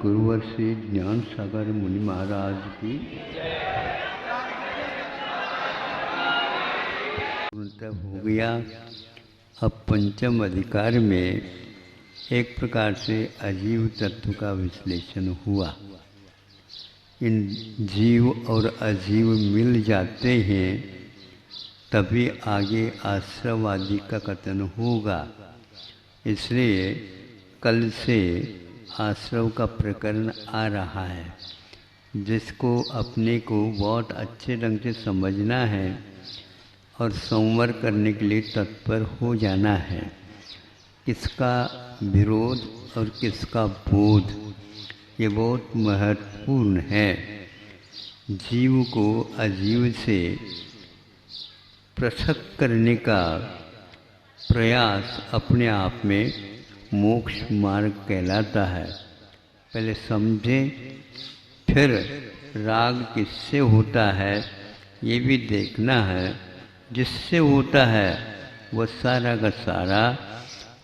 गुरुवर श्री ज्ञान सागर मुनि महाराज की पूर्णतः हो गया। अब पंचम अधिकार में एक प्रकार से अजीव तत्व का विश्लेषण हुआ। इन जीव और अजीव मिल जाते हैं तभी आगे आश्रमवादी का कथन होगा। इसलिए कल से आश्रम का प्रकरण आ रहा है, जिसको अपने को बहुत अच्छे ढंग से समझना है और संवर करने के लिए तत्पर हो जाना है। किसका विरोध और किसका बोध, ये बहुत महत्वपूर्ण है। जीव को अजीव से पृथक करने का प्रयास अपने आप में मोक्ष मार्ग कहलाता है। पहले समझें, फिर राग किससे होता है ये भी देखना है। जिससे होता है वह सारा का सारा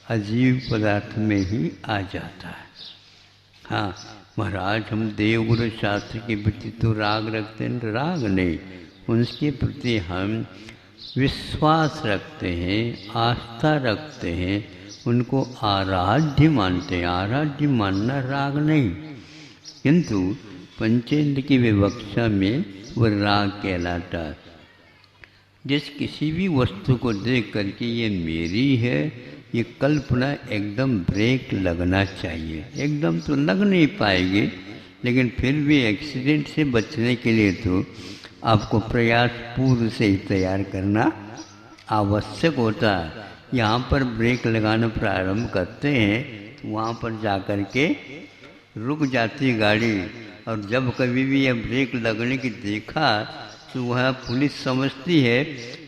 अजीव पदार्थ में ही आ जाता है। हाँ महाराज, हम देवगुरु शास्त्र के प्रति तो राग रखते हैं, राग नहीं, उनके प्रति हम विश्वास रखते हैं, आस्था रखते हैं, उनको आराध्य मानते हैं। आराध्य मानना राग नहीं, किंतु पंचेंद्र की विवक्षा में वह राग कहलाता है। जिस किसी भी वस्तु को देख करके ये मेरी है, ये कल्पना एकदम ब्रेक लगना चाहिए। एकदम तो लग नहीं पाएगी, लेकिन फिर भी एक्सीडेंट से बचने के लिए तो आपको प्रयास पूर्व से ही तैयार करना आवश्यक होता है। यहाँ पर ब्रेक लगाना प्रारंभ करते हैं तो वहाँ पर जा कर के रुक जाती है गाड़ी, और जब कभी भी यह ब्रेक लगने की देखा तो वह पुलिस समझती है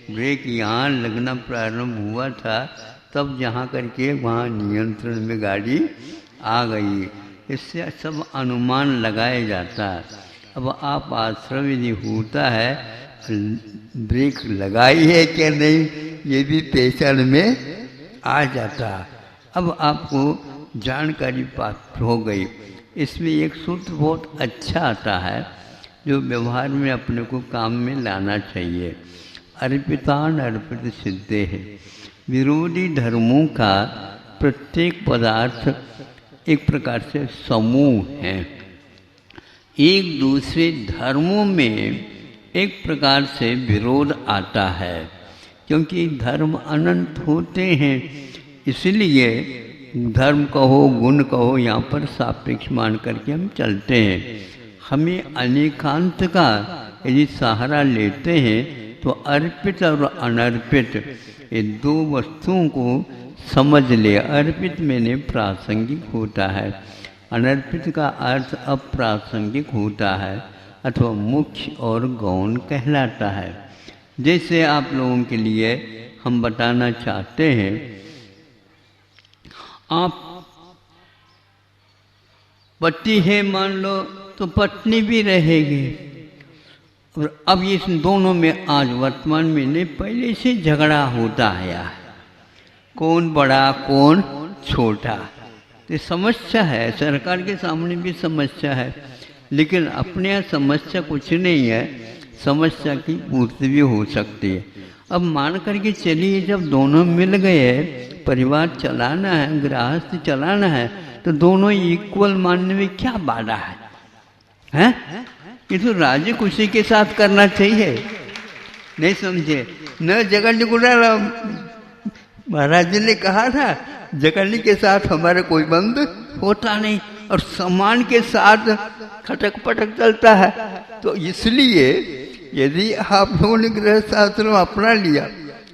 ब्रेक यहाँ लगना प्रारंभ हुआ था, तब जहाँ करके वहाँ नियंत्रण में गाड़ी आ गई। इससे सब अनुमान लगाया जाता है। अब आप आश्रम यदि होता है, ब्रेक लगाई है क्या नहीं, ये भी पहचान में आ जाता है। अब आपको जानकारी प्राप्त हो गई। इसमें एक सूत्र बहुत अच्छा आता है जो व्यवहार में अपने को काम में लाना चाहिए। अर्पितान अर्पित सिद्धे है। विरोधी धर्मों का प्रत्येक पदार्थ एक प्रकार से समूह है। एक दूसरे धर्मों में एक प्रकार से विरोध आता है, क्योंकि धर्म अनंत होते हैं। इसलिए धर्म कहो गुण कहो, यहाँ पर सापेक्ष मान करके हम चलते हैं। हमें अनेकांत का यदि सहारा लेते हैं तो अर्पित और अनर्पित ये दो वस्तुओं को समझ ले। अर्पित मैंने प्रासंगिक होता है, अनर्पित का अर्थ अप्रासंगिक होता है अथवा मुख्य और गौण कहलाता है। जैसे आप लोगों के लिए हम बताना चाहते हैं, आप पति है मान लो तो पत्नी भी रहेगी। और अब इस दोनों में आज वर्तमान में नहीं, पहले से झगड़ा होता है, कौन बड़ा कौन छोटा। तो समस्या है, सरकार के सामने भी समस्या है, लेकिन अपने यहाँ समस्या कुछ नहीं है, समस्या की पूर्ति भी हो सकती है। अब मान करके चलिए, जब दोनों मिल गए, परिवार चलाना है, गृहस्थ चलाना है, तो दोनों इक्वल मानने में क्या बाधा है, हैं? ये तो राजी खुशी के साथ करना चाहिए। नहीं समझे? न जगन्नी गुड़ा महाराज जी ने कहा था, जगन्नी के साथ हमारा कोई बंद होता नहीं, और सम्मान के साथ खटक पटक चलता है। तो इसलिए यदि आप लोगों ने गृहस्थ आश्रम अपना लिया,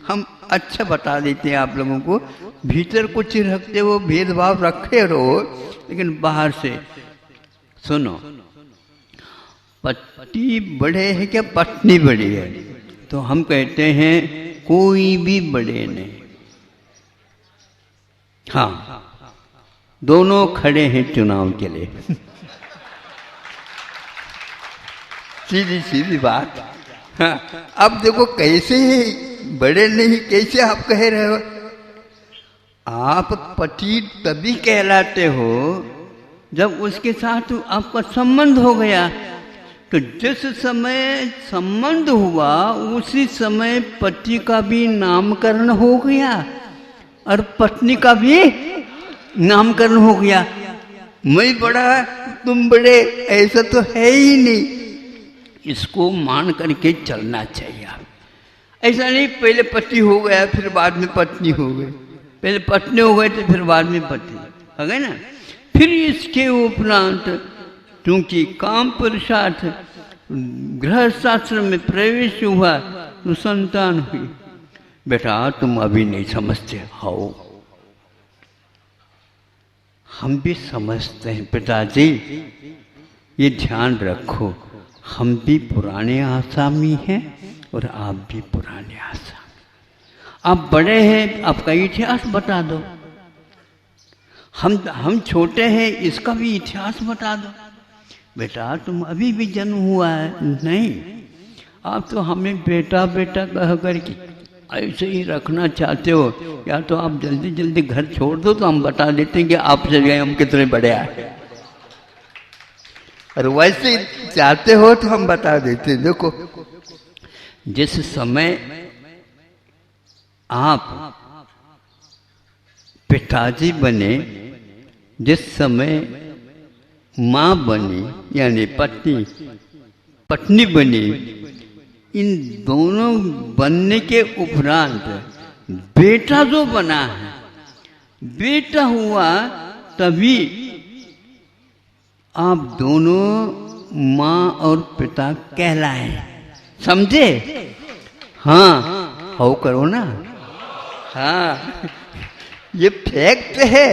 हम अच्छा बता देते हैं आप लोगों को, भीतर कुछ रखते हो, भेदभाव रखे रहो, लेकिन बाहर से सुनो, पति बड़े है क्या पत्नी बड़ी है? तो हम कहते हैं कोई भी बड़े नहीं। हाँ, दोनों खड़े हैं चुनाव के लिए। सीधी सीधी बात। हाँ, अब देखो कैसे बड़े नहीं, कैसे आप कह रहे हो? आप पति तभी कहलाते हो जब उसके साथ आपका संबंध हो गया तो जिस समय संबंध हुआ उसी समय पति का भी नामकरण हो गया और पत्नी का भी नामकरण हो गया। मैं बड़ा तुम बड़े, ऐसा तो है ही नहीं। इसको मान करके चलना चाहिए। ऐसा नहीं पहले पति हो गया फिर बाद में पत्नी हो गई, पहले पत्नी हो गए तो फिर बाद में पति हो गए ना। फिर इसके उपरांत क्योंकि काम पुरुषार्थ गृहस्थाश्रम में प्रवेश हुआ तो संतान हुई। बेटा तुम अभी नहीं समझते हो, हम भी समझते हैं पिताजी, ये ध्यान रखो, हम भी पुराने आसामी हैं और आप भी पुराने आसामी। आप बड़े हैं, आपका इतिहास बता दो। हम छोटे हैं, इसका भी इतिहास बता दो। बेटा तुम अभी भी जन्म हुआ है नहीं, आप तो हमें बेटा बेटा कह करके ऐसे ही रखना चाहते हो। या तो आप जल्दी जल्दी घर छोड़ दो तो हम बता देते हैं कि आपसे गए हम कितने बड़े आए, और वैसे चाहते हो तो हम बता देते हैं। देखो जिस समय आप पिताजी बने, जिस समय माँ बनी यानी पत्नी बनी, इन दोनों बनने के उपरांत बेटा जो बना है, बेटा हुआ तभी आप दोनों माँ और पिता कहलाए। समझे? हाँ हो करो ना। हाँ ये फैक्ट है,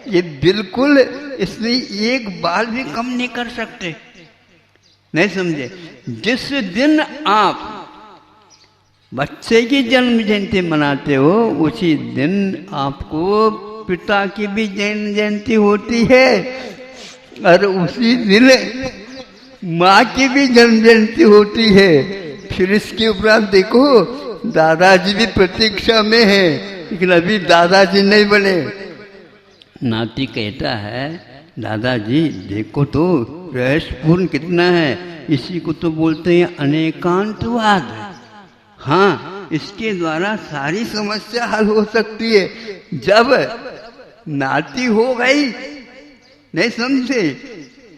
ये बिल्कुल, इसमें एक बाल भी कम नहीं कर सकते। नहीं समझे? जिस दिन आप बच्चे की जन्म जयंती मनाते हो उसी दिन आपको पिता की भी जन्म जयंती होती है, और उसी दिन माँ की भी जन्म जयंती होती है। फिर इसके उपरांत देखो दादाजी भी प्रतीक्षा में है, लेकिन अभी दादाजी नहीं बने। नाती कहता है दादाजी देखो तो रहस्यपूर्ण कितना है, इसी को तो बोलते हैं अनेकांतवाद। हाँ इसके द्वारा सारी समस्या हल हो सकती है। जब नाती हो गई, नहीं समझे,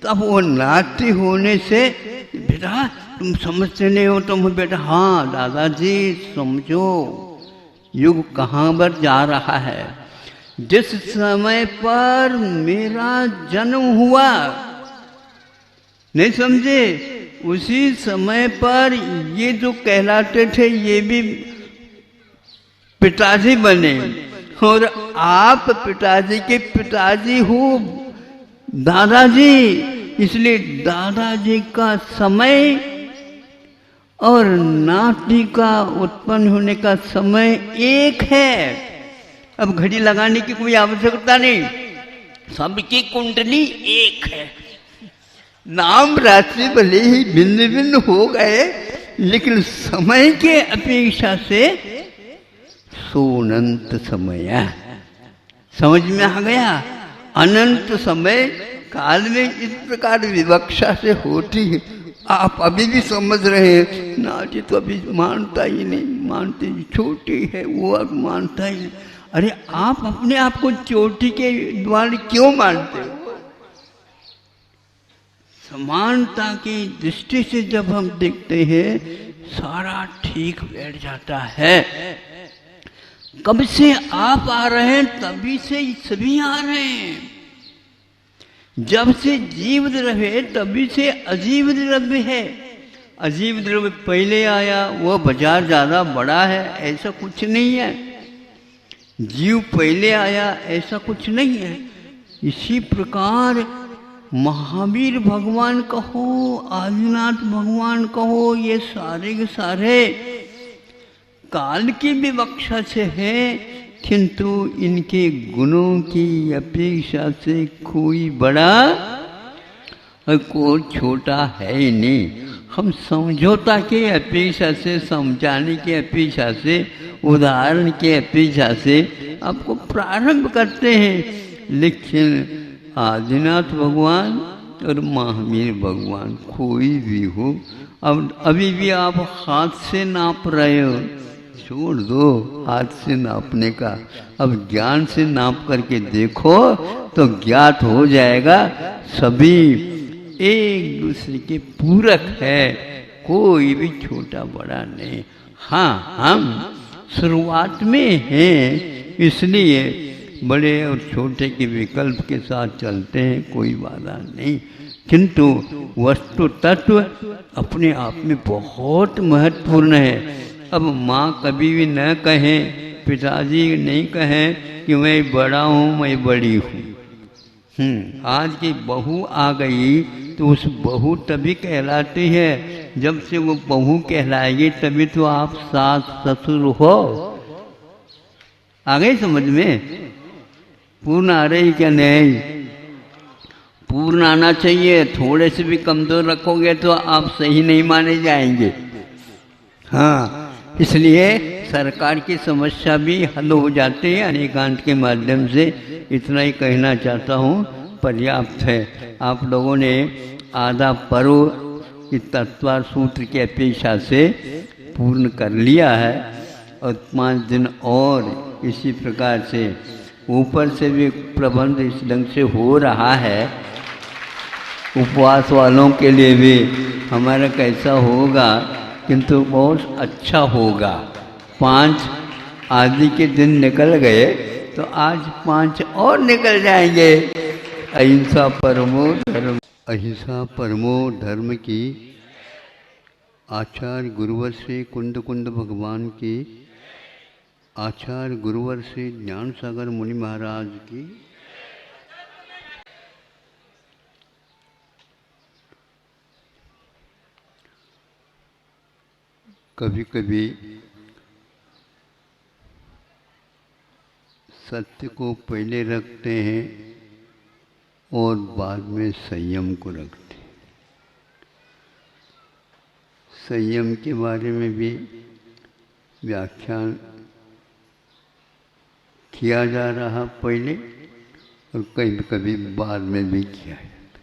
तब वो नाती होने से बेटा तुम समझते नहीं हो, तुम बेटा हाँ दादाजी समझो युग कहाँ पर जा रहा है। जिस समय पर मेरा जन्म हुआ, नहीं समझे, उसी समय पर ये जो कहलाते थे ये भी पिताजी बने, और आप पिताजी के पिताजी हो दादाजी। इसलिए दादाजी का समय और नाती का उत्पन्न होने का समय एक है। अब घड़ी लगाने की कोई आवश्यकता नहीं, सबकी कुंडली एक है। नाम राशि भले ही भिन्न भिन्न हो गए, लेकिन समय के अपेक्षा से सोनंत समय है। समझ में आ गया? अनंत समय काल में इस प्रकार विवक्षा से होती है। आप अभी भी समझ रहे हैं ना जी, तो अभी मानता ही नहीं, मानते छोटी है वो, अब मानता ही नहीं। अरे आप अपने आप को चोटी के द्वारा क्यों मानते हो? समानता की दृष्टि से जब हम देखते हैं सारा ठीक बैठ जाता है। कब से आप आ रहे हैं तभी से सभी आ रहे हैं। जब से जीव द्रव्य है तभी से अजीव द्रव्य है। अजीव द्रव्य पहले आया, वह बाजार ज़्यादा बड़ा है, ऐसा कुछ नहीं है। जीव पहले आया, ऐसा कुछ नहीं है। इसी प्रकार महावीर भगवान कहो, आदिनाथ भगवान कहो, ये सारे के सारे काल की विवक्षा से है, किंतु इनके गुणों की अपेक्षा से कोई बड़ा और कोई छोटा है ही नहीं। हम समझौता की अपेक्षा से, समझाने की अपेक्षा से, उदाहरण की अपेक्षा से आपको प्रारंभ करते हैं, लेकिन आदिनाथ भगवान और महावीर भगवान कोई भी हो, अब अभी भी आप हाथ से नाप रहे हो, छोड़ दो हाथ से नापने का, अब ज्ञान से नाप करके देखो तो ज्ञात हो जाएगा सभी एक दूसरे के पूरक है, कोई भी छोटा बड़ा नहीं। हाँ, हम शुरुआत में हैं, इसलिए बड़े और छोटे के विकल्प के साथ चलते हैं, कोई बाधा नहीं, किंतु वस्तु तत्व अपने आप में बहुत महत्वपूर्ण है। अब माँ कभी भी न कहें, पिताजी नहीं कहें कि मैं बड़ा हूँ, मैं बड़ी हूँ। आज की बहू आ गई तो उस बहू तभी कहलाती है, जब से वो बहू कहलाएगी तभी तो आप सास ससुर हो। आ गई समझ में? पूर्ण आ रही क्या? नहीं, पूर्ण आना चाहिए। थोड़े से भी कमजोर रखोगे तो आप सही नहीं माने जाएंगे। हाँ, इसलिए सरकार की समस्या भी हल हो जाती है अनेकांत के माध्यम से। इतना ही कहना चाहता हूँ, पर्याप्त है। आप लोगों ने आधा पर्व इस तत्वार सूत्र की अपेक्षा से पूर्ण कर लिया है और 5 दिन और इसी प्रकार से ऊपर से भी प्रबंध इस ढंग से हो रहा है। उपवास वालों के लिए भी हमारा कैसा होगा, किंतु बहुत अच्छा होगा। 5 आदि के दिन निकल गए तो आज 5 और निकल जाएंगे। अहिंसा परमो धर्म, अहिंसा परमो धर्म की आचार्य गुरुवर से कुंद कुंद भगवान की, आचार्य गुरुवर से ज्ञान सागर मुनि महाराज की। कभी कभी सत्य को पहले रखते हैं और बाद में संयम को रखते हैं। संयम के बारे में भी व्याख्यान किया जा रहा पहले और कभी कभी बाद में भी किया जाता।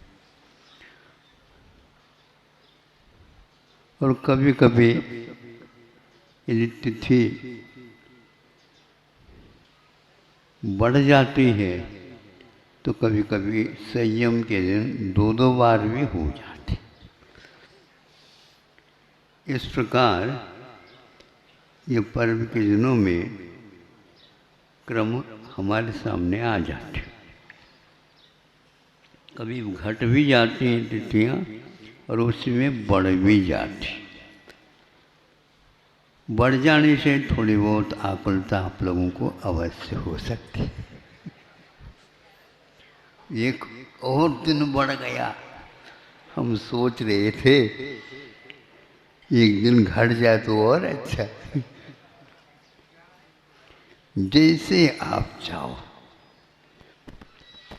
और कभी कभी यदि तिथि बढ़ जाती है तो कभी कभी संयम के दिन 2-2 बार भी हो जाते। इस प्रकार ये पर्व के दिनों में क्रम हमारे सामने आ जाते। कभी घट भी जाती हैं तिथियाँ और उसमें बढ़ भी जाती। बढ़ जाने से थोड़ी बहुत आकुलता आप लोगों को अवश्य हो सकती है। एक और दिन बढ़ गया, हम सोच रहे थे एक दिन घट जाए तो और अच्छा। जैसे आप चाहो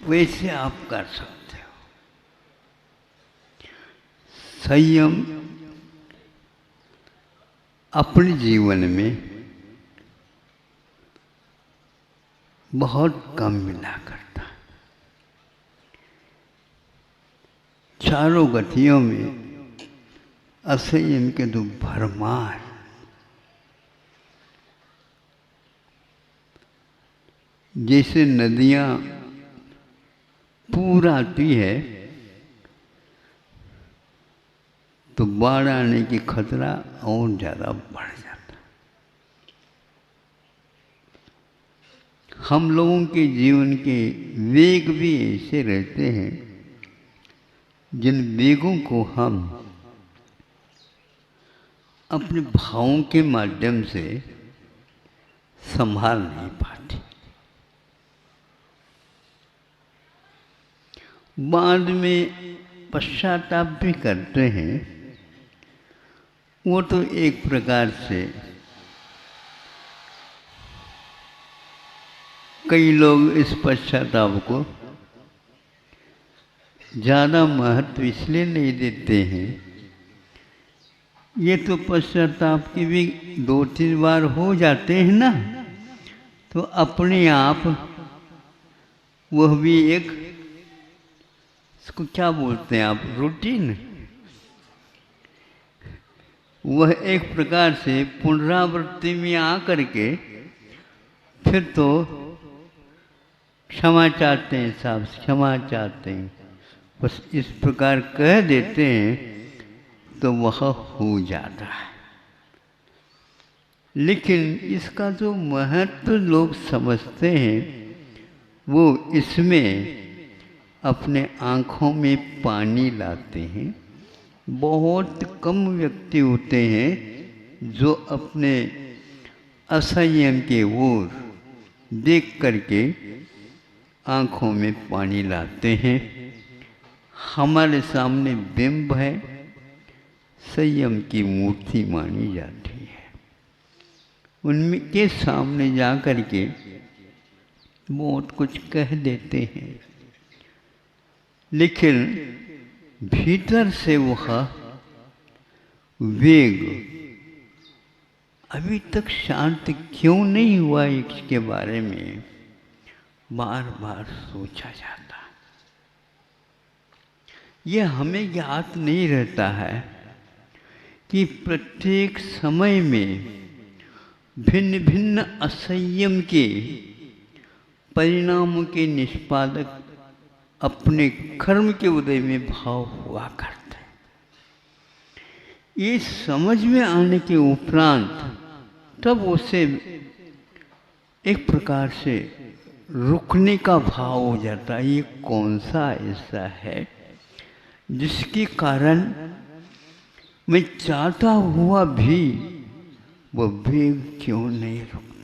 वैसे आप कर सकते हो। संयम अपने जीवन में बहुत कम मिला करता है। चारों गतियों में असंयम के तो भरमार। जैसे नदियाँ पूर आती है तो बाढ़ आने की खतरा और ज़्यादा बढ़ जाता। हम लोगों के जीवन के वेग भी ऐसे रहते हैं जिन वेगों को हम अपने भावों के माध्यम से संभाल नहीं पाते। बाद में पश्चाताप भी करते हैं। वो तो एक प्रकार से कई लोग इस पश्चाताप को ज़्यादा महत्व इसलिए नहीं देते हैं। ये तो पश्चाताप की भी 2-3 बार हो जाते हैं ना, तो अपने आप वह भी एक इसको क्या बोलते हैं आप, रूटीन। वह एक प्रकार से पुनरावृत्ति में आकर के फिर तो क्षमा चाहते हैं साहब, क्षमा चाहते हैं, बस इस प्रकार कह देते हैं तो वह हो जाता है। लेकिन इसका जो महत्व लोग समझते हैं वो इसमें अपने आँखों में पानी लाते हैं। बहुत कम व्यक्ति होते हैं जो अपने असंयम के ओर देख करके आँखों में पानी लाते हैं। हमारे सामने बिंब है, संयम की मूर्ति मानी जाती है, उनके सामने जा कर के बहुत कुछ कह देते हैं, लेकिन भीतर से वह वेग अभी तक शांत क्यों नहीं हुआ, इसके बारे में बार बार सोचा जाता। यह हमें ज्ञात नहीं रहता है कि प्रत्येक समय में भिन्न भिन्न असंयम के परिणामों के निष्पादक अपने कर्म के उदय में भाव हुआ करते हैं। ये समझ में आने के उपरांत तब उसे एक प्रकार से रुकने का भाव हो जाता है। ये कौन सा ऐसा है जिसके कारण मैं चाहता हुआ भी वह वेग क्यों नहीं रुकता।